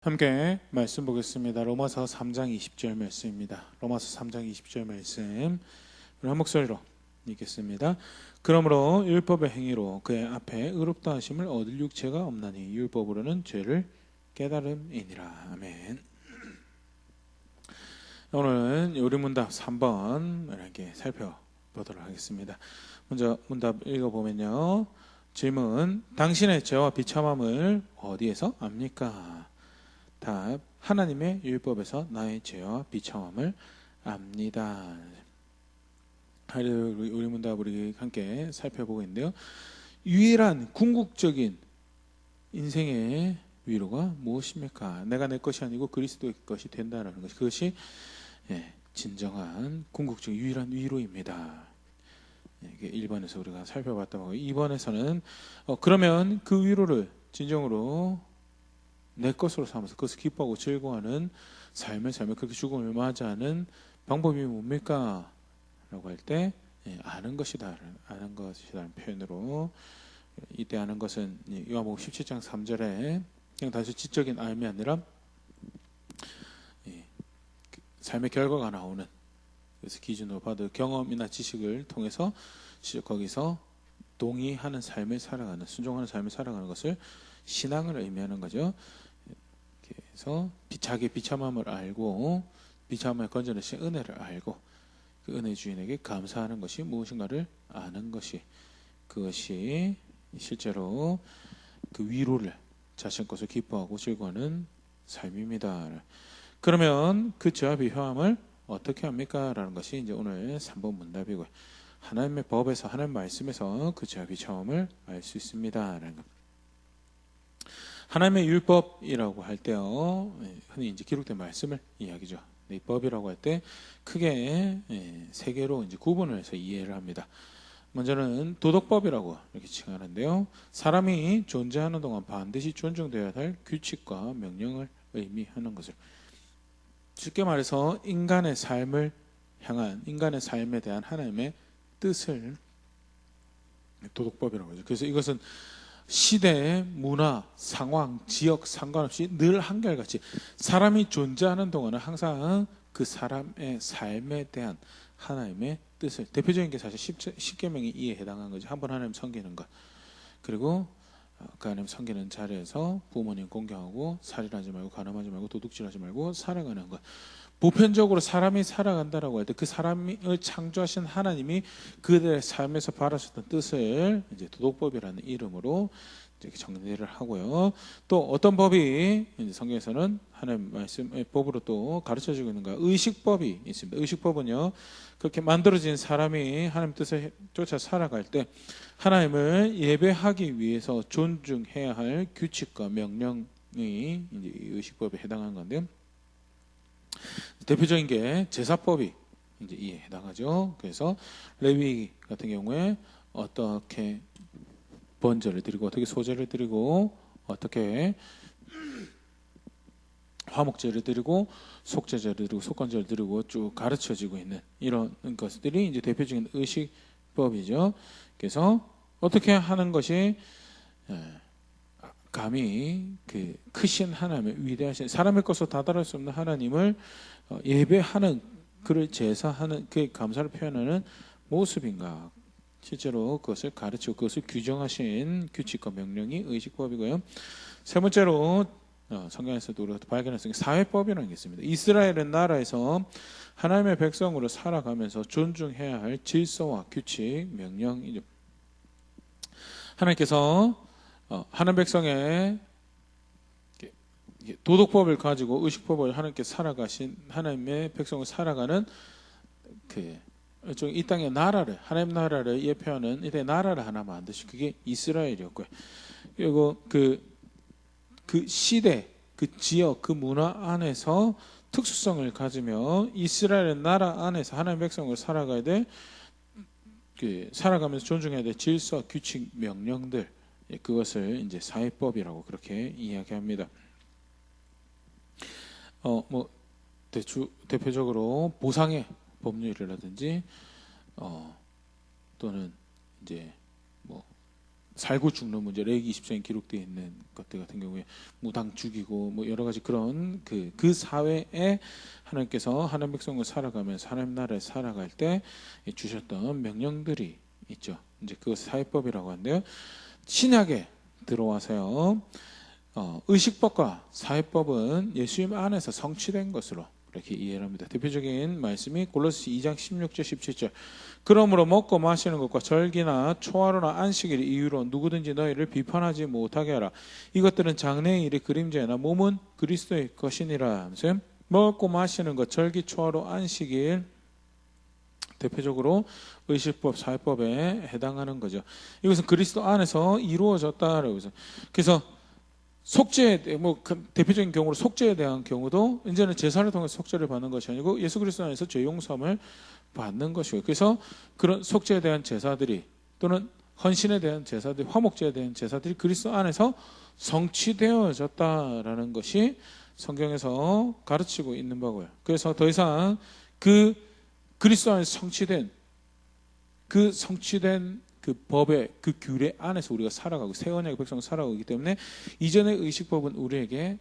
함께 말씀 보겠습니다. 로마서 3장 20절 말씀입니다. 로마서 3장 20절 말씀 우리 한 목소리로 읽겠습니다. 그러므로 율법의 행위로 그의 앞에 의롭다 하심을 얻을 육체가 없나니 율법으로는 죄를 깨달음이니라. 아멘. 오늘은 요리문답 3번 이렇게 살펴보도록 하겠습니다. 먼저 문답 읽어보면요. 질문: 당신의 죄와 비참함을 어디에서 압니까? 답: 하나님의 율법에서 나의 죄와 비참함을 압니다. 우리 문답 우리 함께 살펴보고 있는데요. 유일한 궁극적인 인생의 위로가 무엇입니까? 내가 내 것이 아니고 그리스도의 것이 된다는 것, 그것이 진정한 궁극적인 유일한 위로입니다. 1번에서 우리가 살펴봤던 거고, 2번에서는 그러면 그 위로를 진정으로 내 것으로 삼아서 그것을 기뻐하고 즐거워하는 삶을 살며 그렇게 죽음을 맞이하는 방법이 뭡니까? 라고 할 때 아는 것이다 라는 표현으로, 이때 아는 것은 요한복음 17장 3절에 그냥 단순히 지적인 알미 아니라 삶의 결과가 나오는, 그래서 기준으로 받을 경험이나 지식을 통해서 거기서 동의하는 삶을 살아가는, 순종하는 삶을 살아가는 것을 신앙을 의미하는 거죠. 그래서 자기의 비참함을 알고 비참함을 건져내신 은혜를 알고 그 은혜 주인에게 감사하는 것이 무엇인가를 아는 것이, 그것이 실제로 그 위로를 자신 것을 기뻐하고 즐거워하는 삶입니다. 그러면 그 죄와 비참함을 어떻게 합니까? 라는 것이 이제 오늘 3번 문답이고요. 하나님의 법에서, 하나님 말씀에서 그 죄와 비참함을 알 수 있습니다. 라는 것. 하나님의 율법이라고 할 때요, 흔히 이제 기록된 말씀을 이야기죠. 이 법이라고 할 때 크게 세 개로 이제 구분을 해서 이해를 합니다. 먼저는 도덕법이라고 이렇게 칭하는데요. 사람이 존재하는 동안 반드시 존중되어야 할 규칙과 명령을 의미하는 것을, 쉽게 말해서 인간의 삶을 향한, 인간의 삶에 대한 하나님의 뜻을 도덕법이라고 하죠. 그래서 이것은 시대, 문화, 상황, 지역 상관없이 늘 한결같이 사람이 존재하는 동안은 항상 그 사람의 삶에 대한 하나님의 뜻을, 대표적인 게 사실 십계명이 이에 해당한 거죠. 한 번 하나님 섬기는 것, 그리고 그 하나님 섬기는 자리에서 부모님 공경하고 살인하지 말고 간음하지 말고 도둑질하지 말고 살아가는 것. 보편적으로 사람이 살아간다라고 할 때 그 사람을 창조하신 하나님이 그들의 삶에서 바라셨던 뜻을 이제 도덕법이라는 이름으로 이렇게 정리를 하고요. 또 어떤 법이 이제 성경에서는 하나님 말씀의 법으로 또 가르쳐주고 있는가? 의식법이 있습니다. 의식법은요, 그렇게 만들어진 사람이 하나님 뜻을 쫓아 살아갈 때 하나님을 예배하기 위해서 존중해야 할 규칙과 명령이 이제 의식법에 해당하는 건데요. 대표적인 게 제사법이 이제 이에 해당하죠. 그래서 레위 같은 경우에 어떻게 번제를 드리고 어떻게 소제를 드리고 어떻게 화목제를 드리고 속죄제를 드리고 속건제를 드리고 쭉 가르쳐지고 있는 이런 것들이 이제 대표적인 의식법이죠. 그래서 어떻게 하는 것이 감히 그 크신 하나님의 위대하신, 사람의 것으로 다다를 수 없는 하나님을 예배하는, 그를 제사하는, 그의 감사를 표현하는 모습인가? 실제로 그것을 가르치고 그것을 규정하신 규칙과 명령이 의식법이고요. 세 번째로 성경에서도 우리가 발견할 수 있는 사회법이라는 게 있습니다. 이스라엘은 나라에서 하나님의 백성으로 살아가면서 존중해야 할 질서와 규칙, 명령이죠. 하나님께서 하나님 백성의 도덕법을 가지고 의식법을 하나님께 살아가신, 하나님의 백성을 살아가는 이 땅의 나라를, 하나님 나라를 예표하는 이때 나라를 하나 만드신, 그게 이스라엘이었고요. 그리고 그 시대, 그 지역, 그 문화 안에서 특수성을 가지며 이스라엘 나라 안에서 하나님 백성을 살아가야 돼, 살아가면서 존중해야 될 질서, 규칙, 명령들, 그것을 이제 사회법이라고 그렇게 이야기합니다. 대표적으로 보상의 법률이라든지 또는 이제 살고 죽는 문제, 레위기 20장에 기록되어 있는 것들 같은 경우에 무당 죽이고 뭐 여러 가지 그런 그 사회에 하나님께서 하나님 백성을 살아가면서 하나님 나라에 살아갈 때 주셨던 명령들이 있죠. 이제 그것 사회법이라고 하는데요. 신약에 들어와서요. 의식법과 사회법은 예수님 안에서 성취된 것으로 이렇게 이해를 합니다. 대표적인 말씀이 골로새 2장 16절 17절. 그러므로 먹고 마시는 것과 절기나 초하루나 안식일 이유로 누구든지 너희를 비판하지 못하게 하라. 이것들은 장래의 일의 그림자이나 몸은 그리스도의 것이니라. 먹고 마시는 것, 절기, 초하루, 안식일 대표적으로 의식법, 사회법에 해당하는 거죠. 이것은 그리스도 안에서 이루어졌다라고 해서 그래서 속죄, 대표적인 경우로 속죄에 대한 경우도 이제는 제사를 통해서 속죄를 받는 것이 아니고 예수 그리스도 안에서 죄 용서함을 받는 것이고, 그래서 그런 속죄에 대한 제사들이 또는 헌신에 대한 제사들이, 화목제에 대한 제사들이 그리스도 안에서 성취되어졌다라는 것이 성경에서 가르치고 있는 바고요. 그래서 더 이상 그 그리스도 안에서 성취된 그 법의 그 규례 안에서 우리가 살아가고 새 언약의 백성을 살아가기 때문에 이전의 의식법은 우리에게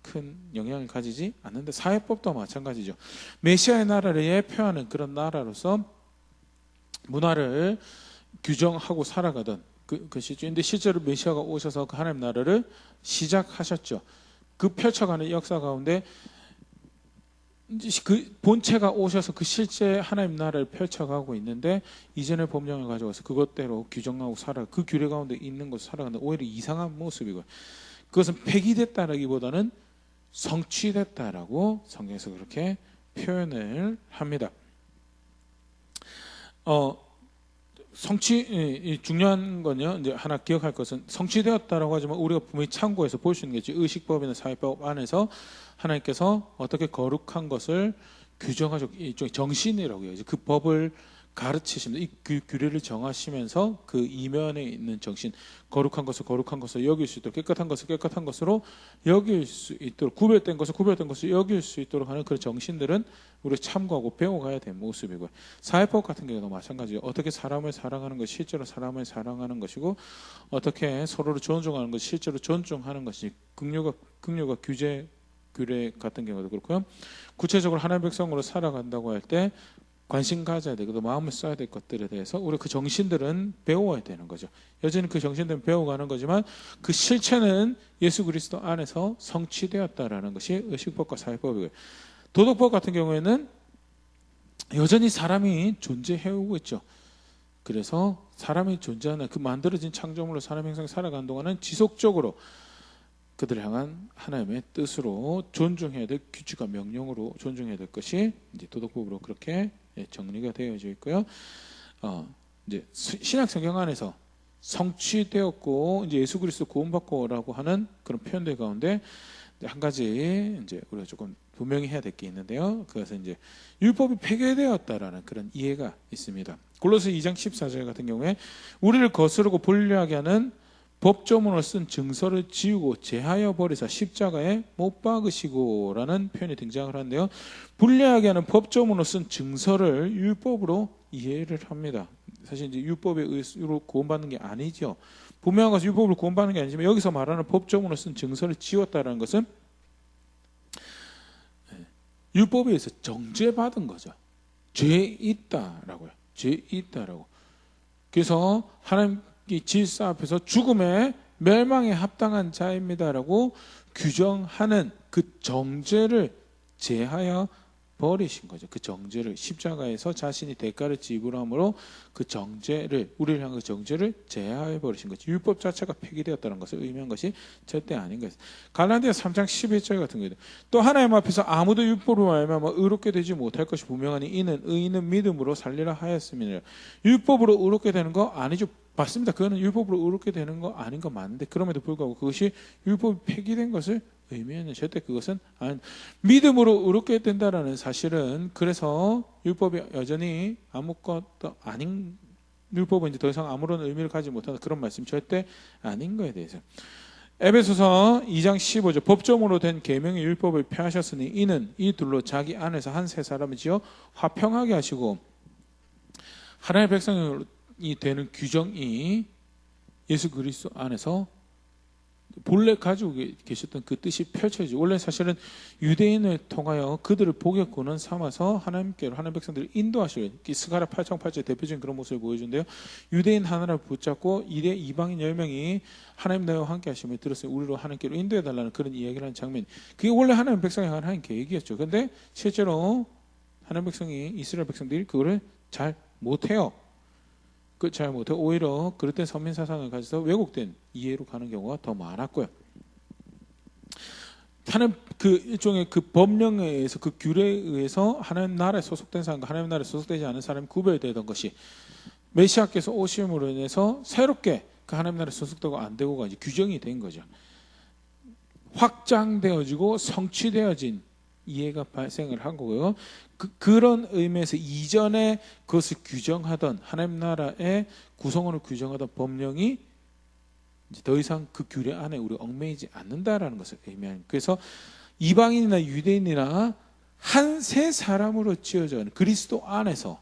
큰 영향을 가지지 않는데, 사회법도 마찬가지죠. 메시아의 나라를 예표하는 그런 나라로서 문화를 규정하고 살아가던 그것이죠. 근데 실제로 메시아가 오셔서 그 하나님 나라를 시작하셨죠. 그 펼쳐가는 역사 가운데 그 본체가 오셔서 그 실제 하나님 나라를 펼쳐가고 있는데, 이전의 법령을 가져와서 그것대로 규정하고 그 규례 가운데 있는 것을 살아가는 오히려 이상한 모습이고, 그것은 폐기됐다라기보다는 성취됐다라고 성경에서 그렇게 표현을 합니다. 중요한 건요, 이제 하나 기억할 것은 성취되었다라고 하지만 우리가 분명히 참고해서 볼 수 있는 게 의식법이나 사회법 안에서 하나님께서 어떻게 거룩한 것을 규정하셨고, 일종의 정신이라고 해야지, 그 법을 가르치시면서 그 규례를 정하시면서 그 이면에 있는 정신, 거룩한 것을 거룩한 것으로 여길 수 있도록, 깨끗한 것을 깨끗한 것으로 여길 수 있도록, 구별된 것을 구별된 것으로 여길 수 있도록 하는 그런 정신들은 우리가 참고하고 배워가야 될 모습이고요. 사회법 같은 경우도 마찬가지예요. 어떻게 사람을 사랑하는 것이 실제로 사람을 사랑하는 것이고, 어떻게 서로를 존중하는 것이 실제로 존중하는 것이, 긍휼과 규례 같은 경우도 그렇고요. 구체적으로 하나님의 백성으로 살아간다고 할 때 관심 가져야 되고 마음을 써야 될 것들에 대해서 우리 그 정신들은 배워야 되는 거죠. 여전히 그 정신들은 배워가는 거지만 그 실체는 예수 그리스도 안에서 성취되었다라는 것이 의식법과 사회법이고요. 도덕법 같은 경우에는 여전히 사람이 존재해오고 있죠. 그래서 사람이 존재하는 그 만들어진 창조물로 사람 형상이 살아가는 동안은 지속적으로 그들을 향한 하나님의 뜻으로 존중해야 될 규칙과 명령으로 존중해야 될 것이 이제 도덕법으로 그렇게 정리가 되어져 있고요. 이제 신약 성경 안에서 성취되었고 이제 예수 그리스도 구원받고라고 하는 그런 표현들 가운데 한 가지 이제 우리가 조금 분명히 해야 될 게 있는데요. 그것은 이제 율법이 폐기되었다라는 그런 이해가 있습니다. 골로새 2장 14절 같은 경우에 우리를 거스르고 불리하게 하는 법조문을 쓴 증서를 지우고 제하여 버리사 십자가에 못 박으시고라는 표현이 등장을 하는데요. 불리하게 하는 법조문을 쓴 증서를 율법으로 이해를 합니다. 사실 이제 율법에 의로 구원받는 게 아니죠. 분명한 것은 율법으로 구원받는 게 아니지만 여기서 말하는 법조문을 쓴 증서를 지웠다는 것은 율법에 의해서 정죄받은 거죠. 죄 있다라고요. 죄 있다라고. 그래서 하나님 이 질서 앞에서 죽음의 멸망에 합당한 자입니다라고 규정하는 그 정죄를 제하여 버리신 거죠. 그 정죄를 십자가에서 자신이 대가를 지불함으로 그 정죄를, 우리를 향한 그 정죄를 제하여 버리신 거죠. 율법 자체가 폐기되었다는 것을 의미한 것이 절대 아닌 것이죠. 갈라디아 3장 11절 같은 경우에도 또 하나님 앞에서 아무도 율법으로 말미암아 의롭게 되지 못할 것이 분명하니 이는 의인은 믿음으로 살리라 하였음이니라. 율법으로 의롭게 되는 거 아니죠. 맞습니다. 그거는 율법으로 의롭게 되는 거 아닌 거 맞는데, 그럼에도 불구하고 그것이 율법이 폐기된 것을 의미하는, 절대 그것은 믿음으로 의롭게 된다라는 사실은, 그래서 율법이 여전히 아무것도 아닌, 율법은 이제 더 이상 아무런 의미를 가지지 못하는 그런 말씀 절대 아닌 거에 대해서. 에베소서 2장 15절 법조문으로 된 계명의 율법을 폐하셨으니 이는 이 둘로 자기 안에서 한 세 사람을 지어 화평하게 하시고 하나님의 백성이 되는 규정이 예수 그리스도 안에서 본래 가지고 계셨던 그 뜻이 펼쳐지죠. 원래 사실은 유대인을 통하여 그들을 복역군은 삼아서 하나님께로 하나님 백성들을 인도하시려 스가랴 8장8절 대표적인 그런 모습을 보여준대요. 유대인 하나를 붙잡고 이대 이방인 10명이 하나님 나라와 함께 하심을 들었으니 우리로 하나님께로 인도해달라는 그런 이야기를 하는 장면. 그게 원래 하나님 백성이 하나님 계획이었죠. 그런데 실제로 하나님 백성이 이스라엘 백성들이 그거를 잘 못해요. 잘 못해 오히려 그릇된 선민 사상을 가져서 왜곡된 이해로 가는 경우가 더 많았고요. 하나님 그 일종의 그 법령에 의해서 그 규례에 의해서 하나님 나라에 소속된 사람과 하나님 나라에 소속되지 않은 사람이 구별되던 것이 메시아께서 오심으로 인해서 새롭게 그 하나님 나라에 소속되고 안 되고가 이제 규정이 된 거죠. 확장되어지고 성취되어진 이해가 발생을 한 거고요. 그런 의미에서 이전에 그것을 규정하던 하나님 나라의 구성원을 규정하던 법령이 이제 더 이상 그 규례 안에 우리 얽매이지 않는다라는 것을 의미합니다. 그래서 이방인이나 유대인이나 한 세 사람으로 지어져 있는 그리스도 안에서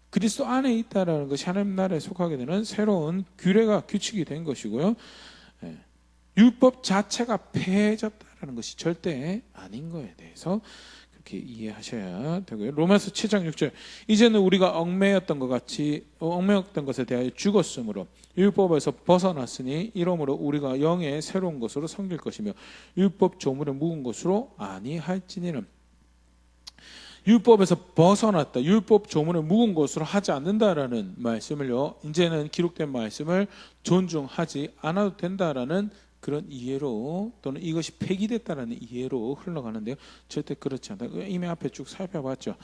그리스도 안에 있다라는 것이 하나님 나라에 속하게 되는 새로운 규례가 규칙이 된 것이고요. 율법 자체가 폐해졌다라는 것이 절대 아닌 거에 대해서 그렇게 이해하셔야 되고요. 로마서 7장 6절 이제는 우리가 얽매였던 것에 대하여 죽었으므로 율법에서 벗어났으니 이러므로 우리가 영의 새로운 것으로 섬길 것이며 율법 조물에 묵은 것으로 아니할지니는 율법에서 벗어났다. 율법 조문을 묵은 것으로 하지 않는다라는 말씀을요. 이제는 기록된 말씀을 존중하지 않아도 된다라는 그런 이해로 또는 이것이 폐기됐다라는 이해로 흘러가는데요. 절대 그렇지 않다. 이미 앞에 쭉 살펴봤죠.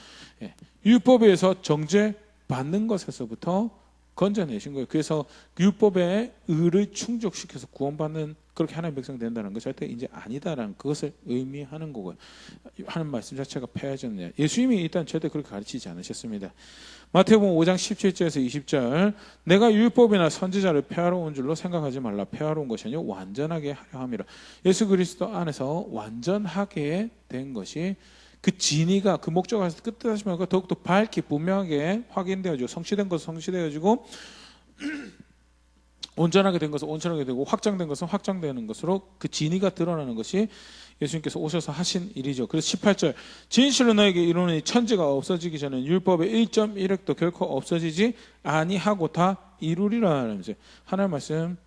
율법에 의해서 정죄받는 것에서부터 건져내신 거예요. 그래서 율법의 의를 충족시켜서 구원받는 그렇게 하나님의 백성 된다는 것 절대 이제 아니다라는 그것을 의미하는 거고요. 하는 말씀 자체가 폐해졌네요. 예수님이 일단 절대 그렇게 가르치지 않으셨습니다. 마태복음 5장 17절에서 20절 내가 율법이나 선지자를 폐하러 온 줄로 생각하지 말라. 폐하러 온 것이 아니라 완전하게 하려 함이라. 예수 그리스도 안에서 완전하게 된 것이 그 진의가 그 목적에서 끝하시면 더욱더 밝게 분명하게 확인되어지고 성취된 것은 성취되어지고 온전하게 된 것은 온전하게 되고 확장된 것은 확장되는 것으로 그 진의가 드러나는 것이 예수님께서 오셔서 하신 일이죠. 그래서 18절 진실로 너에게 이르노니 천지가 없어지기 전에 율법의 1.1획도 결코 없어지지 아니하고 다 이루리라 하면서 하나님 말씀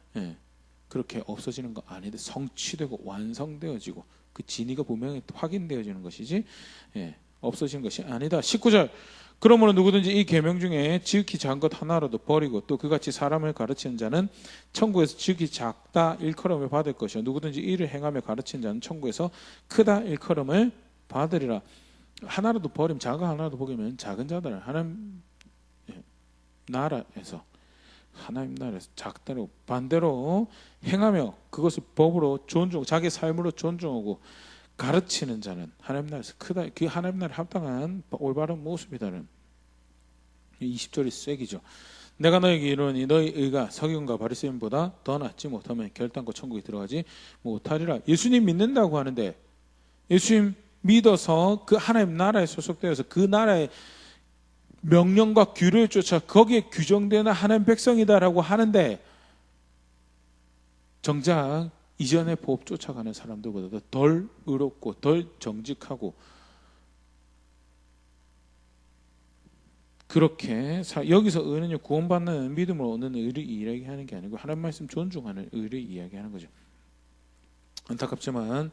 그렇게 없어지는 거 아닌데 성취되고 완성되어지고 그 진의가 분명히 확인되어지는 것이지 없어지는 것이 아니다. 19절 그러므로 누구든지 이 계명 중에 지극히 작은 것 하나라도 버리고 또 그같이 사람을 가르치는 자는 천국에서 지극히 작다 일컬음을 받을 것이요 누구든지 이를 행하며 가르치는 자는 천국에서 크다 일컬음을 받으리라. 하나라도 버리면 작은 거 하나라도 버리면 작은 자들은 하나님 나라에서 하나님 나라에서 작다고 반대로 행하며 그것을 법으로 존중 자기 삶으로 존중하고 가르치는 자는 하나님 나라에서 크다. 그 하나님 나라에 합당한 올바른 모습이다는 20절이 쐐기죠. 내가 너에게 이르노니 너희 의가 서기관과 바리새인보다 더 낫지 못하면 결단코 천국에 들어가지 못하리라. 예수님 믿는다고 하는데 예수님 믿어서 그 하나님 나라에 소속되어서 그 나라의 명령과 규례를 쫓아 거기에 규정되는 하나님 백성이다라고 하는데 정작 이전의 법 쫓아가는 사람들보다 덜 의롭고 덜 정직하고 그렇게 여기서 의는요 구원받는 믿음으로 얻는 의를 이야기하는 게 아니고 하나님 말씀 존중하는 의를 이야기하는 거죠. 안타깝지만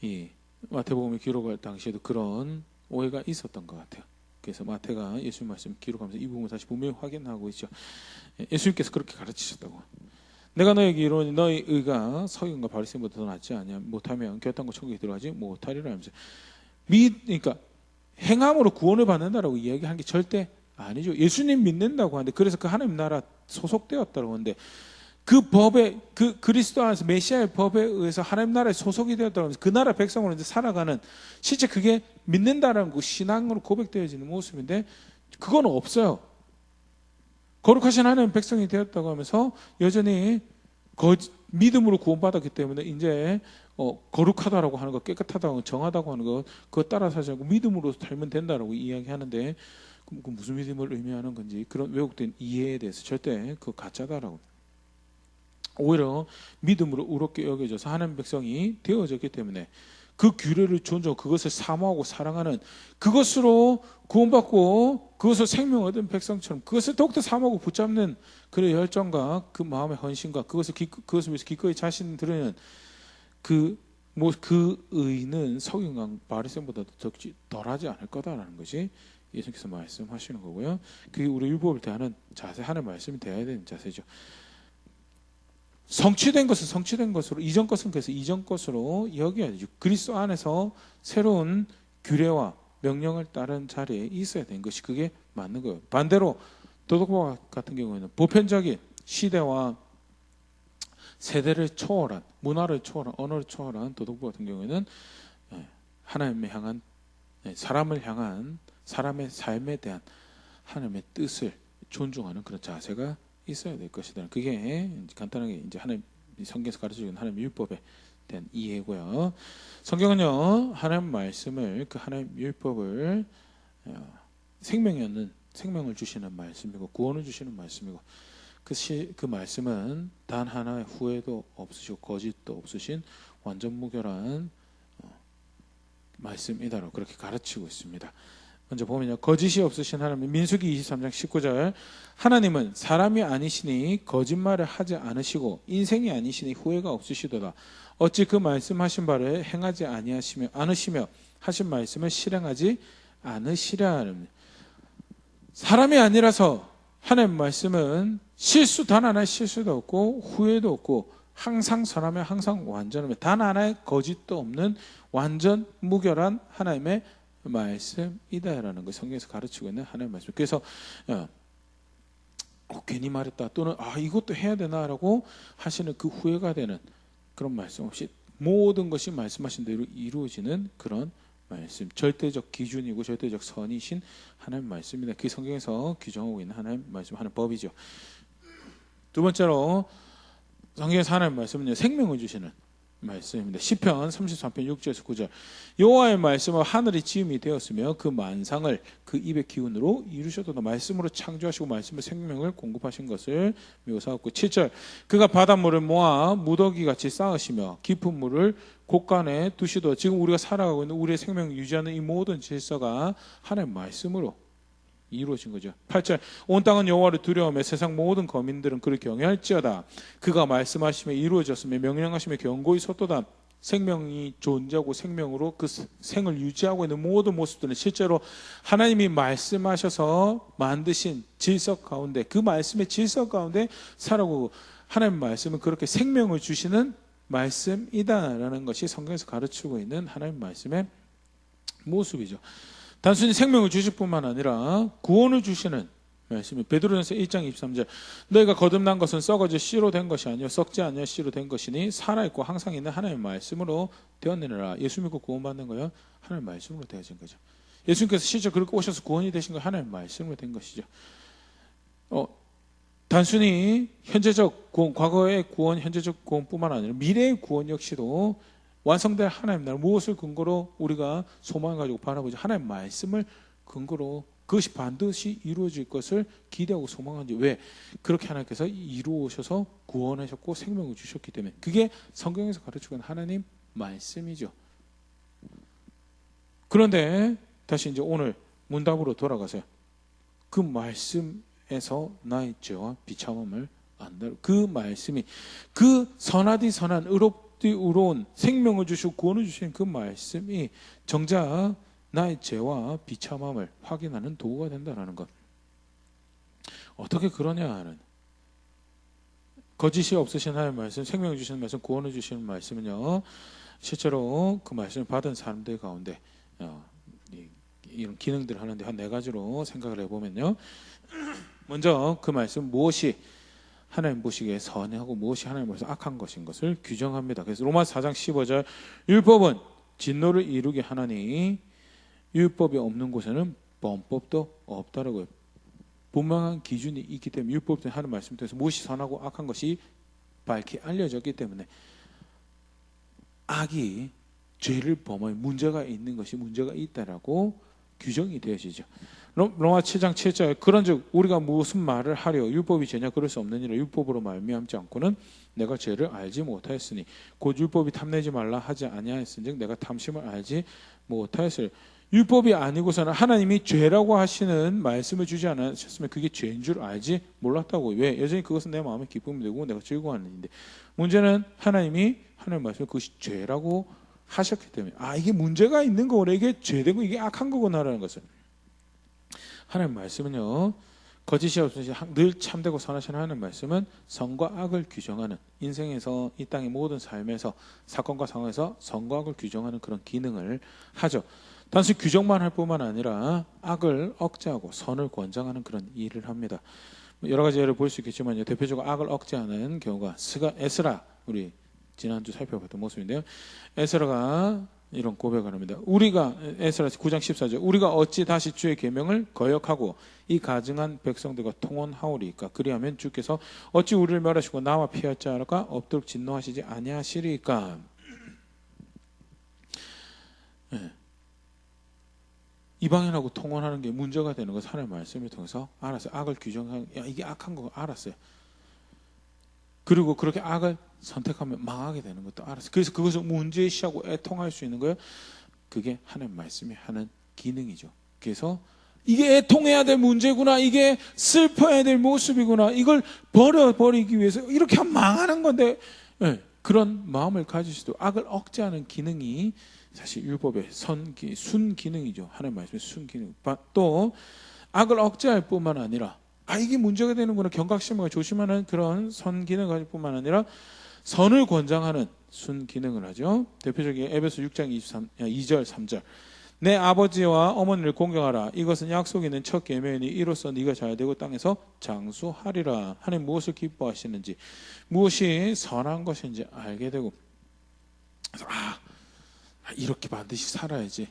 이 마태복음을 기록할 당시에도 그런 오해가 있었던 것 같아요. 그래서 마태가 예수님 말씀 기록하면서 이 부분을 다시 분명히 확인하고 있죠. 예수님께서 그렇게 가르치셨다고. 내가 너에게 이르노니 너희 의가 서기관과 바리새인보다 더 낫지 않냐 못하면 결단코 천국에 들어가지 못하리라 하면서 그러니까 행함으로 구원을 받는다라고 이야기하는 게 절대 아니죠. 예수님 믿는다고 하는데 그래서 그 하나님 나라 소속되었다고 하는데 그 법에 그 그리스도 안에서 메시아의 법에 의해서 하나님 나라에 소속이 되었다고 하면서 그 나라 백성으로 이제 살아가는 실제 그게 믿는다라는 그 신앙으로 고백되어지는 모습인데 그건 없어요. 거룩하신 하나님 백성이 되었다고 하면서 여전히 믿음으로 구원받았기 때문에 이제 거룩하다라고 하는 거, 깨끗하다고 정하다고 하는 거 그거 따라 사지 않고 믿음으로 살면 된다라고 이야기하는데 그 무슨 믿음을 의미하는 건지 그런 왜곡된 이해에 대해서 절대 그거 가짜다라고 오히려 믿음으로 의롭게 여겨져서 하나님 백성이 되어졌기 때문에 그 규례를 존중하고 그것을 사모하고 사랑하는, 그것으로 구원받고 그것을 생명 얻은 백성처럼 그것을 더욱더 사모하고 붙잡는 그의 열정과 그 마음의 헌신과 그것을 위해서 기꺼이 자신 드리는 그 의는 석유강 바리새인보다도 덜하지 않을 거다라는 것이 예수님께서 말씀하시는 거고요. 그게 우리 율법을 대하는 자세, 하나님의 말씀이 되어야 되는 자세죠. 성취된 것은 성취된 것으로, 이전 것은 그래서 이전 것으로 여겨야 되죠. 그리스도 안에서 새로운 규례와 명령을 따른 자리에 있어야 되는 것이 그게 맞는 거예요. 반대로 도덕법 같은 경우에는 보편적인 시대와 세대를 초월한, 문화를 초월한, 언어를 초월한 도덕법 같은 경우에는 하나님을 향한, 사람을 향한, 사람의 삶에 대한 하나님의 뜻을 존중하는 그런 자세가 있어야 될 것이다. 그게 간단하게 이제 하나님 성경에서 가르쳐주는 하나님 율법에 대한 이해고요. 성경은요, 하나님 말씀을, 그 하나님 율법을 생명을 주시는 말씀이고 구원을 주시는 말씀이고, 그 말씀은 단 하나의 후회도 없으시고 거짓도 없으신 완전 무결한 말씀이다라고 그렇게 가르치고 있습니다. 먼저 보면요, 거짓이 없으신 하나님, 민수기 23장 19절, 하나님은 사람이 아니시니 거짓말을 하지 않으시고 인생이 아니시니 후회가 없으시도다. 어찌 그 말씀하신 바를 행하지 않으시며 하신 말씀을 실행하지 않으시랴. 사람이 아니라서 하나님 말씀은 단 하나의 실수도 없고 후회도 없고 항상 선하며 항상 완전하며 단 하나의 거짓도 없는 완전 무결한 하나님의 말씀이다라는 걸 성경에서 가르치고 있는 하나님의 말씀. 그래서 괜히 말했다 또는 이것도 해야 되나라고 하시는 그 후회가 되는 그런 말씀 없이 모든 것이 말씀하신 대로 이루어지는 그런 말씀, 절대적 기준이고 절대적 선이신 하나님 말씀입니다. 그 성경에서 규정하고 있는 하나님 말씀, 하는 법이죠. 두 번째로 성경에서 하나님 말씀은 생명을 주시는 말씀입니다. 시편 33편 6절에서 9절, 여호와의 말씀은 하늘이 지음이 되었으며 그 만상을 그 입의 기운으로 이루셨도다. 말씀으로 창조하시고 말씀으로 생명을 공급하신 것을 묘사하고, 7절, 그가 바닷물을 모아 무더기같이 쌓으시며 깊은 물을 곳간에 두시도. 지금 우리가 살아가고 있는 우리의 생명을 유지하는 이 모든 질서가 하나님의 말씀으로 이루어진 거죠. 8절, 온 땅은 여호와를 두려워하며 세상 모든 거민들은 그를 경외할지어다. 그가 말씀하시며 이루어졌으며 명령하시며 견고히 섰도다. 생명이 존재하고 생명으로 그 생을 유지하고 있는 모든 모습들은 실제로 하나님이 말씀하셔서 만드신 질서 가운데, 그 말씀의 질서 가운데 살아가고, 하나님의 말씀은 그렇게 생명을 주시는 말씀이다라는 것이 성경에서 가르치고 있는 하나님의 말씀의 모습이죠. 단순히 생명을 주실 뿐만 아니라 구원을 주시는 말씀이 베드로전서 1장 23절, 너희가 거듭난 것은 썩어져 씨로 된 것이 아니요 썩지 않냐 씨로 된 것이니 살아있고 항상 있는 하나님의 말씀으로 되었느니라. 예수 믿고 구원받는 거요, 하나님의 말씀으로 되어진 거죠. 예수님께서 실제 그렇게 오셔서 구원이 되신 거 하나님의 말씀으로 된 것이죠. 단순히 현재적 구원, 과거의 구원, 현재적 구원뿐만 아니라 미래의 구원 역시도 완성될 하나님 나라, 무엇을 근거로 우리가 소망을 가지고 바라보지? 하나님의 말씀을 근거로 그것이 반드시 이루어질 것을 기대하고 소망하지. 왜? 그렇게 하나님께서 이루어셔서 구원하셨고 생명을 주셨기 때문에. 그게 성경에서 가르치고 있는 하나님 말씀이죠. 그런데 다시 이제 오늘 문답으로 돌아가서요, 그 말씀에서 나의 죄와 비참함을 안다. 그 말씀이, 그 선하디 선한 의로운 생명을 주시고 구원을 주시는 그 말씀이 정작 나의 죄와 비참함을 확인하는 도구가 된다는 것. 어떻게 그러냐 하는, 거짓이 없으신 하나님의 말씀, 생명을 주시는 말씀, 구원을 주시는 말씀은요, 실제로 그 말씀을 받은 사람들 가운데 이런 기능들을 하는데 한 4가지로 생각을 해보면요, 먼저 그 말씀, 무엇이 하나님 보시기에 선하고 무엇이 하나님 보시기에 악한 것인 것을 규정합니다. 그래서 로마서 4장 15절, 율법은 진노를 이루게 하나니 율법이 없는 곳에는 범법도 없다라고요. 분명한 기준이 있기 때문에 율법도 하는 말씀 통해서 무엇이 선하고 악한 것이 밝히 알려졌기 때문에 악이 죄를 범하여 문제가 있는 것이 문제가 있다라고 규정이 되어지죠. 로마 7장 7절 그런즉 우리가 무슨 말을 하려 율법이 죄냐 그럴 수 없느니라 율법으로 말미암지 않고는 내가 죄를 알지 못하였으니 곧 율법이 탐내지 말라 하지 아니하였은즉 내가 탐심을 알지 못하였으니 율법이 아니고서는 하나님이 죄라고 하시는 말씀을 주지 않으셨으면 그게 죄인 줄 알지 몰랐다고. 왜? 여전히 그것은 내 마음의 기쁨이 되고 내가 즐거워하는 일인데 문제는 하나님이 하나님 말씀에 그것이 죄라고 하셨기 때문에 이게 문제가 있는 거구나, 이게 죄되고 이게 악한 거구나라는 것을. 하나님 말씀은요 거짓이 없으신 늘 참되고 선하신 하나님 말씀은 선과 악을 규정하는, 인생에서 이 땅의 모든 삶에서 사건과 상황에서 선과 악을 규정하는 그런 기능을 하죠. 단순히 규정만 할 뿐만 아니라 악을 억제하고 선을 권장하는 그런 일을 합니다. 여러 가지 예를 볼 수 있겠지만요, 대표적으로 악을 억제하는 경우가 에스라, 우리 지난주 살펴봤던 모습인데요. 에스라가 이런 고백을 합니다. 우리가 에스라 9장 14절 우리가 어찌 다시 주의 계명을 거역하고 이 가증한 백성들과 통혼하오리까? 그리하면 주께서 어찌 우리를 멸하시고 나와 피할 자가 없도록 진노하시지 아니하시리까? 네. 이방인하고 통혼하는 게 문제가 되는 것을 하나님의 말씀을 통해서 알았어요. 악을 규정하는, 이게 악한 거 알았어요. 그리고 그렇게 악을 선택하면 망하게 되는 것도 알았어요. 그래서 그것을 문제시하고 애통할 수 있는 거예요. 그게 하나님 말씀이 하는 기능이죠. 그래서 이게 애통해야 될 문제구나, 이게 슬퍼야 될 모습이구나, 이걸 버리기 위해서 이렇게 하면 망하는 건데, 네, 그런 마음을 가질 수도, 악을 억제하는 기능이 사실 율법의 순 기능이죠. 하나님 말씀의 순 기능. 또 악을 억제할 뿐만 아니라 이게 문제가 되는구나, 경각심을 조심하는 그런 선 기능을 가질 뿐만 아니라 선을 권장하는 순 기능을 하죠. 대표적인 에베소 6장 2절 3절 내 아버지와 어머니를 공경하라. 이것은 약속 있는 첫 계명이니 이로써 네가 잘되고 땅에서 장수하리라. 하나님 무엇을 기뻐하시는지, 무엇이 선한 것인지 알게 되고, 이렇게 반드시 살아야지,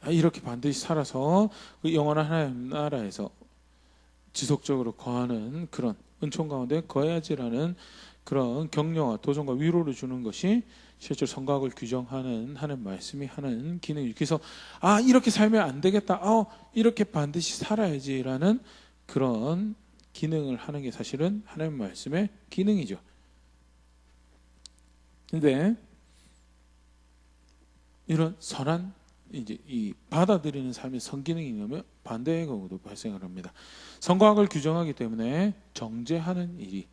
이렇게 반드시 살아서 그 영원한 하나님 나라에서 지속적으로 거하는 그런 은총 가운데 거해야지라는 그런 격려와 도전과 위로를 주는 것이 실제로 선각을 규정하는 하는 말씀이 하는 기능이죠. 그래서 이렇게 살면 안 되겠다, 이렇게 반드시 살아야지라는 그런 기능을 하는 게 사실은 하나님 말씀의 기능이죠. 근데 이런 선한 이제 이 받아들이는 삶의 선기능이 있으면 반대의 경우도 발생을 합니다. 선과 악을 규정하기 때문에 정죄하는 일이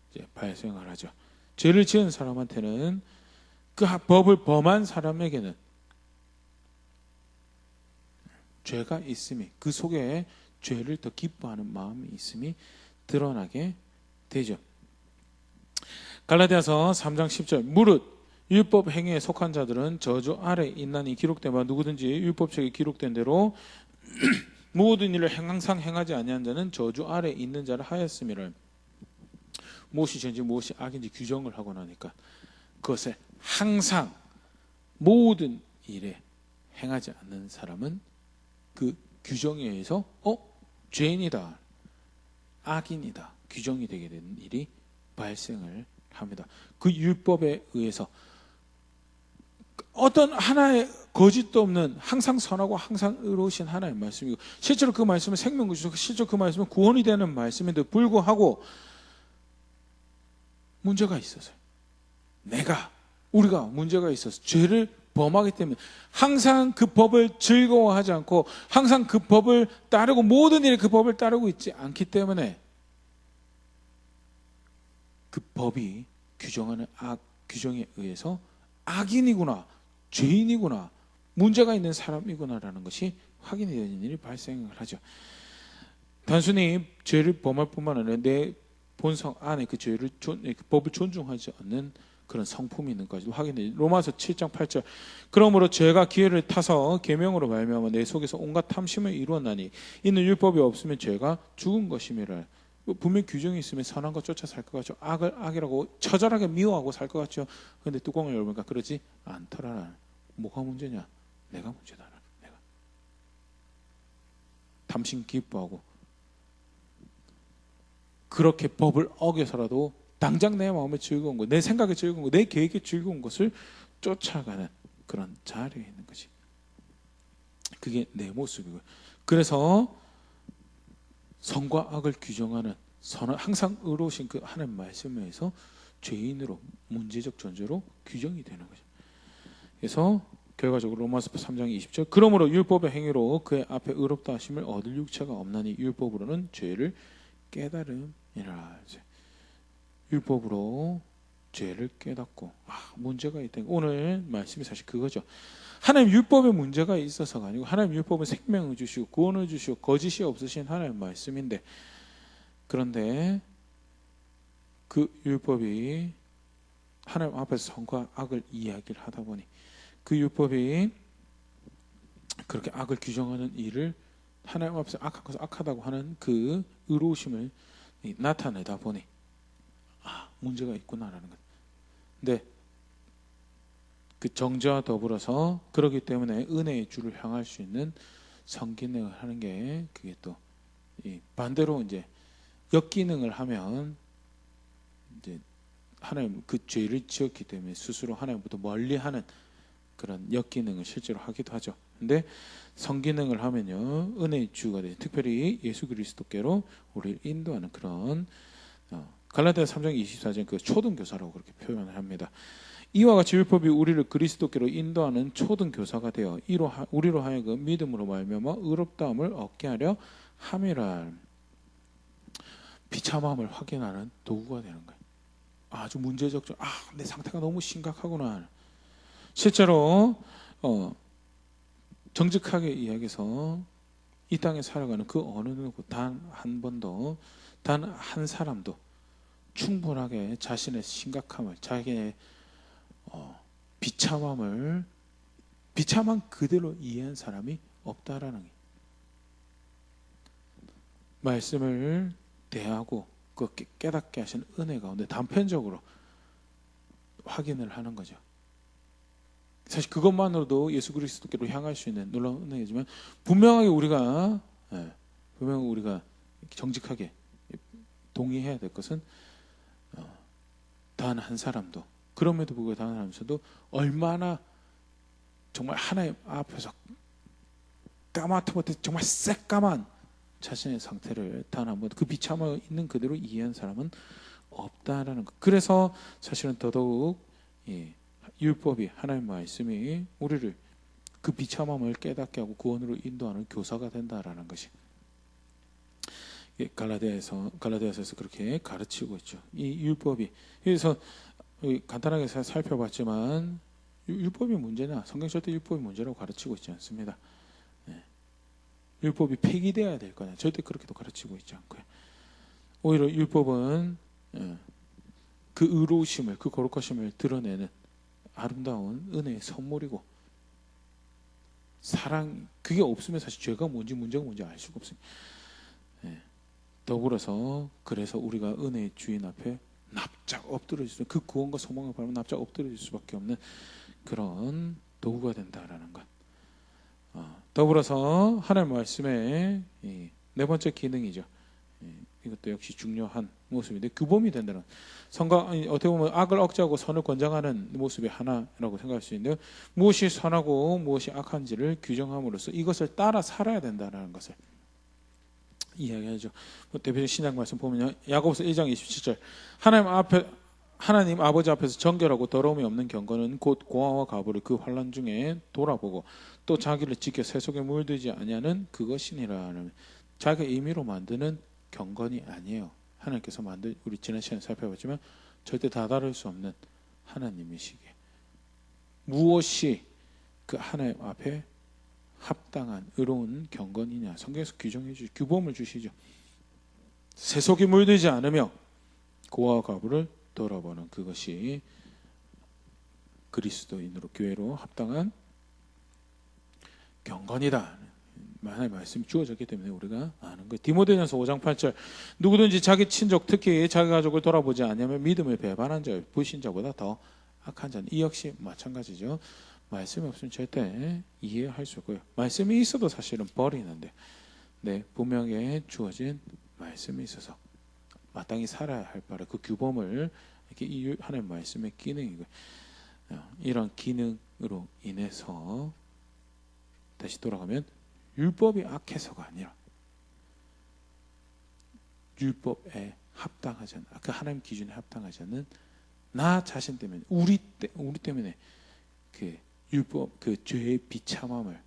이제 발생을 하죠. 죄를 지은 사람한테는 그 법을 범한 사람에게는 죄가 있음이, 그 속에 죄를 더 기뻐하는 마음이 있음이 드러나게 되죠. 갈라디아서 3장 10절 무릇 율법 행위에 속한 자들은 저주 아래 있나니 기록된 바 누구든지 율법책에 기록된 대로 모든 일을 항상 행하지 아니한 자는 저주 아래 있는 자를 하였음이라. 무엇이 죄인지 무엇이 악인지 규정을 하고 나니까 그것을 항상 모든 일에 행하지 않는 사람은 그 규정에 의해서 죄인이다, 악인이다 규정이 되게 되는 일이 발생을 합니다. 그 율법에 의해서 어떤 하나의 거짓도 없는 항상 선하고 항상 의로우신 하나의 말씀이고, 실제로 그 말씀은 생명이죠. 실제로 그 말씀은 구원이 되는 말씀인데 불구하고 문제가 있어서요. 우리가 문제가 있어서 죄를 범하기 때문에 항상 그 법을 즐거워하지 않고 항상 그 법을 따르고 모든 일에 그 법을 따르고 있지 않기 때문에 그 법이 규정하는 규정에 의해서 악인이구나, 죄인이구나, 문제가 있는 사람이구나라는 것이 확인이 되는 일이 발생을 하죠. 단순히 죄를 범할 뿐만 아니라 내 본성 안에 그 죄를 그 법을 존중하지 않는 그런 성품이 있는 것까지도 확인돼요. 로마서 7장 8절 그러므로 죄가 기회를 타서 계명으로 말미암아 내 속에서 온갖 탐심을 이루었나니 이는 율법이 없으면 죄가 죽은 것임이라. 분명 규정이 있으면 선한 것 쫓아 살 것 같죠. 악을 악이라고 처절하게 미워하고 살 것 같죠. 그런데 뚜껑을 열으니까 그러지 않더라. 뭐가 문제냐? 내가 문제다. 내가 탐심 기뻐하고 그렇게 법을 어겨서라도 당장 내 마음에 즐거운 것, 내 생각에 즐거운 것, 내 계획에 즐거운 것을 쫓아가는 그런 자리에 있는 것이, 그게 내 모습이고요. 그래서 선과 악을 규정하는 항상 의로우신 그 하나님 말씀에 의해서 죄인으로 문제적 존재로 규정이 되는 거죠. 그래서 결과적으로 로마서 3장 20절 그러므로 율법의 행위로 그의 앞에 의롭다 하심을 얻을 육체가 없나니 율법으로는 죄를 깨달음이라. 율법으로 죄를 깨닫고 문제가 있다. 오늘 말씀이 사실 그거죠. 하나님 율법에 문제가 있어서가 아니고 하나님 율법은 생명을 주시고 구원을 주시고 거짓이 없으신 하나님 말씀인데, 그런데 그 율법이 하나님 앞에서 선과 악을 이야기를 하다 보니 그 율법이 그렇게 악을 규정하는 일을 하나님 앞에서 악한 것을 악하다고 하는 그 의로우심을 나타내다 보니 문제가 있구나라는 것. 근데 그 정죄와 더불어서 그러기 때문에 은혜의 주를 향할 수 있는 성기능을 하는 게 그게 또 반대로 이제 역기능을 하면 이제 하나님 그 죄를 지었기 때문에 스스로 하나님부터 멀리하는 그런 역기능을 실제로 하기도 하죠. 근데 성기능을 하면요 은혜의 주가 돼. 특별히 예수 그리스도께로 우리를 인도하는 그런 갈라디아 3장 24절 그 초등교사라고 그렇게 표현을 합니다. 이와 같이 율법이 우리를 그리스도께로 인도하는 초등교사가 되어 우리로 하여금 믿음으로 말미암아 의롭다함을 얻게 하려 함이라. 비참함을 확인하는 도구가 되는 거예요. 아주 문제적 내 상태가 너무 심각하구나. 실제로 정직하게 이야기해서 이 땅에 살아가는 그 어느 누구 단 한 번도 단 한 사람도 충분하게 자신의 심각함을 자기의 비참한 그대로 이해한 사람이 없다라는 게 말씀을 대하고 그 깨닫게 하시는 은혜 가운데 단편적으로 확인을 하는 거죠. 사실 그것만으로도 예수 그리스도께로 향할 수 있는 놀라운 은혜이지만 분명히 우리가 정직하게 동의해야 될 것은 단 한 사람도 그럼에도 불구하고 단 한 사람도 얼마나 정말 하나님 앞에서 까맣다못해 정말 새까만 자신의 상태를 단 한 번 그 비참함 있는 그대로 이해한 사람은 없다라는 것. 그래서 사실은 더더욱 율법이 하나님 말씀이 우리를 그 비참함을 깨닫게 하고 구원으로 인도하는 교사가 된다라는 것이 갈라디아서에서 그렇게 가르치고 있죠. 이 율법이 그래서 간단하게 살펴봤지만 율법이 문제냐? 성경 절대 율법이 문제라고 가르치고 있지 않습니다. 율법이 폐기되어야 될 거냐? 절대 그렇게도 가르치고 있지 않고요. 오히려 율법은 그 의로우심을, 그 거룩하심을 드러내는 아름다운 은혜의 선물이고 사랑, 그게 없으면 사실 죄가 뭔지 문제가 뭔지 알 수가 없습니다. 더불어서 그래서 우리가 은혜의 주인 앞에 납작 엎드려질 수, 그 구원과 소망을 바라면 납작 엎드려질 수밖에 없는 그런 도구가 된다라는 것. 더불어서 하나님 말씀의 네 번째 기능이죠. 이것도 역시 중요한 모습인데 규범이 된다는 선과 어떻게 보면 악을 억제하고 선을 권장하는 모습의 하나라고 생각할 수 있는데 무엇이 선하고 무엇이 악한지를 규정함으로써 이것을 따라 살아야 된다는 것을 이야기하죠. 대표적 신약 말씀 보면요. 야고보서 1장 27절 하나님 아버지 앞에서 정결하고 더러움이 없는 경건은 곧 고아와 과부를 그 환난 중에 돌아보고 또 자기를 지켜 세속에 물들지 아니하는 그것이니라. 자기가 임의로 만드는 경건이 아니에요. 하나님께서 우리 지난 시간에 살펴봤지만 절대 다다를 수 없는 하나님이시기에 무엇이 그 하나님 앞에 합당한 의로운 경건이냐 성경에서 규정해 주시죠. 규범을 주시죠. 세속이 물들지 않으며 고아와 과부를 돌아보는 그것이 그리스도인으로 교회로 합당한 경건이다. 하나님의 말씀이 주어졌기 때문에 우리가 아는 거예요. 디모데전서 5장 8절 누구든지 자기 친족 특히 자기 가족을 돌아보지 않으면 믿음을 배반한 자 불신자보다 더 악한 자는 이 역시 마찬가지죠. 말씀이 없으면 절대 이해할 수 없고요. 말씀이 있어도 사실은 버리는데 분명히 주어진 말씀이 있어서 마땅히 살아야 할 바를 그 규범을 이렇게 하나님 말씀의 기능이고요. 이런 기능으로 인해서 다시 돌아가면 율법이 악해서가 아니라 율법에 합당하지 않는, 그 하나님 기준에 합당하지 않는 나 자신 때문에, 우리 때문에 그 율법, 그 죄의 비참함을,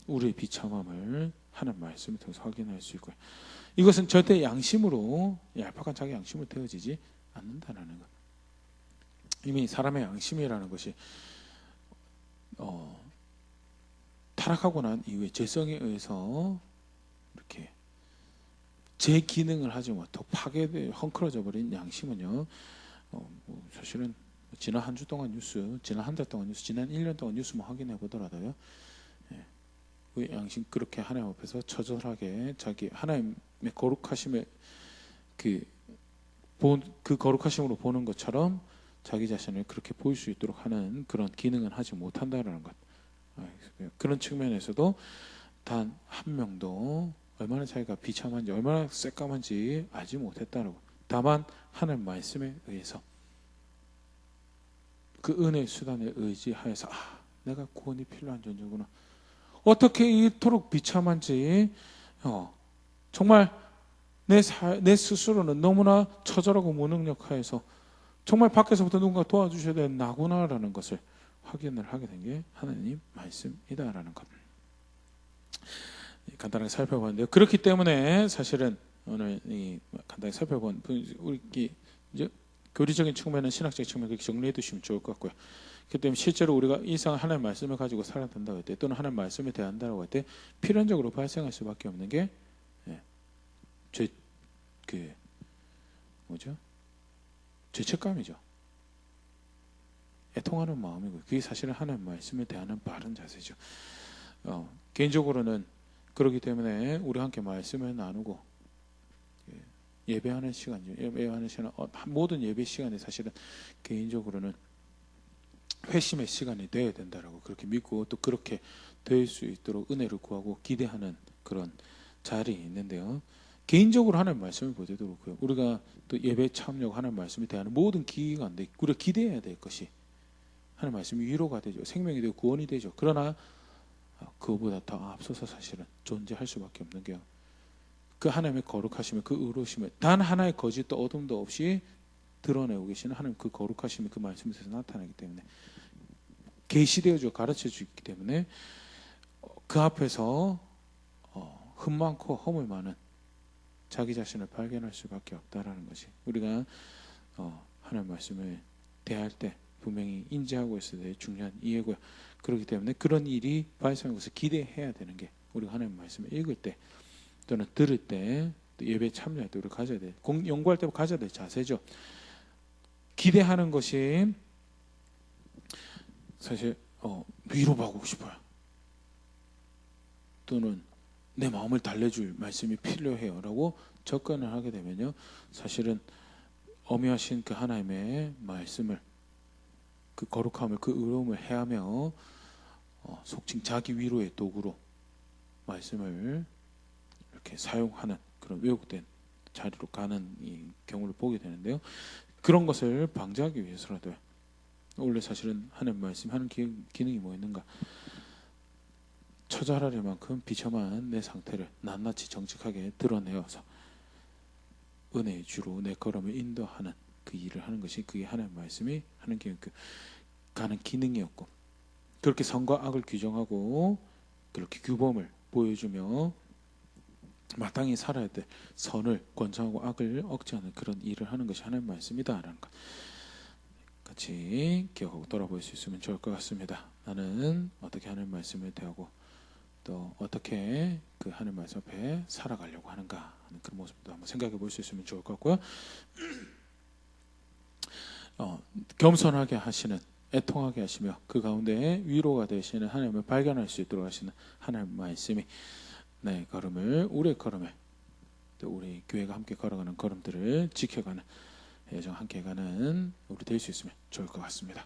우리의 비참함을 하는 말씀을 통해서 확인할 수 있고요. 이것은 절대 양심으로, 얄팍한 자기 양심으로 되어지지 않는다라는 것. 이미 사람의 양심이라는 것이 타락하고 난 이후에 죄성에 의해서 이렇게 제 기능을 하지 못하고 파괴돼 헝클어져 버린 양심은요. 사실은 지난 한 주 동안 뉴스, 지난 한 달 동안 뉴스, 지난 1년 동안 뉴스만 확인해 보더라도요. 그 양심 그렇게 하나님 앞에서 처절하게 자기 하나님의 거룩하심에 그 거룩하심으로 보는 것처럼 자기 자신을 그렇게 보일 수 있도록 하는 그런 기능은 하지 못한다라는 것. 그런 측면에서도 단 한 명도 얼마나 자기가 비참한지, 얼마나 새까만지 알지 못했다라고. 다만 하나님 말씀에 의해서 그 은혜의 수단에 의지하여서 내가 구원이 필요한 존재구나. 어떻게 이토록 비참한지 정말 내 스스로는 너무나 처절하고 무능력하여서 정말 밖에서부터 누군가 도와주셔야 되는 나구나라는 것을 확인을 하게 된 게 하나님 말씀이다라는 것. 간단하게 살펴봤는데요. 그렇기 때문에 사실은 오늘 간단히 살펴본 우리 이제 교리적인 측면은 신학적인 측면 그렇게 정리해 두시면 좋을 것 같고요. 그렇기 때문에 실제로 우리가 일상 하나님 말씀을 가지고 살아야 된다고 할 때, 또는 하나님 말씀에 대한다고 할 때 필연적으로 발생할 수밖에 없는 게 죄책감이죠. 애통하는 마음이고, 그게 사실은 하나님 말씀에 대하는 바른 자세죠. 개인적으로는 그렇기 때문에 우리 함께 말씀을 나누고 예배하는 시간, 모든 예배 시간에 사실은 개인적으로는 회심의 시간이 되어야 된다라고 그렇게 믿고, 또 그렇게 될 수 있도록 은혜를 구하고 기대하는 그런 자리에 있는데요. 개인적으로 하나님 말씀을 볼 때도 그렇고요. 우리가 또 예배 참여하고 하나님 말씀에 대한 모든 기간에 우리가 기대해야 될 것이 하나님 말씀이 위로가 되죠. 생명이 되고 구원이 되죠. 그러나 그거보다 더 앞서서 사실은 존재할 수밖에 없는 게요. 그 하나님의 거룩하심을, 그 의로우심을 단 하나의 거짓도 어둠도 없이 드러내고 계시는 하나님 그 거룩하심이 그 말씀에서 나타나기 때문에, 계시되어져 가르쳐 주기 때문에 그 앞에서 흠 많고 허물 많은 자기 자신을 발견할 수밖에 없다라는 것이 우리가 하나님 말씀을 대할 때 분명히 인지하고 있어야 될 중요한 이해고요. 그렇기 때문에 그런 일이 발생한 것을 기대해야 되는 게 우리가 하나님 말씀을 읽을 때 또는 들을 때, 또 예배 참여할 때 우리가 가져야 될, 연구할 때 가져야 될 자세죠. 기대하는 것이 사실 위로받고 싶어요. 또는 내 마음을 달래줄 말씀이 필요해요 라고 접근을 하게 되면요, 사실은 엄미하신 그 하나님의 말씀을, 그 거룩함을, 그 의로움을 해하며 속칭 자기 위로의 도구로 말씀을 이렇게 사용하는 그런 왜곡된 자리로 가는 이 경우를 보게 되는데요. 그런 것을 방지하기 위해서라도 원래 사실은 하나님 말씀 하는 기능이 뭐 있는가? 처절할 만큼 비참한 내 상태를 낱낱이 정직하게 드러내어서 은혜의 주로 내 걸음을 인도하는 그 일을 하는 것이, 그게 하나님 말씀이 하는 가는 기능이었고, 그렇게 선과 악을 규정하고 그렇게 규범을 보여주며 마땅히 살아야 될 선을 권장하고 악을 억제하는 그런 일을 하는 것이 하나님 말씀이다라는 것 같이 기억하고 돌아볼 수 있으면 좋을 것 같습니다. 나는 어떻게 하나님 말씀을 대하고 또 어떻게 그 하나님 말씀 앞에 살아가려고 하는가 하는 그런 모습도 한번 생각해 볼 수 있으면 좋을 것 같고요. 겸손하게 하시는, 애통하게 하시며 그 가운데 위로가 되시는 하나님을 발견할 수 있도록 하시는 하나님 말씀이 내 걸음을, 우리의 걸음을, 또 우리 교회가 함께 걸어가는 걸음들을 지켜가는 여정 함께 가는 우리 될 수 있으면 좋을 것 같습니다.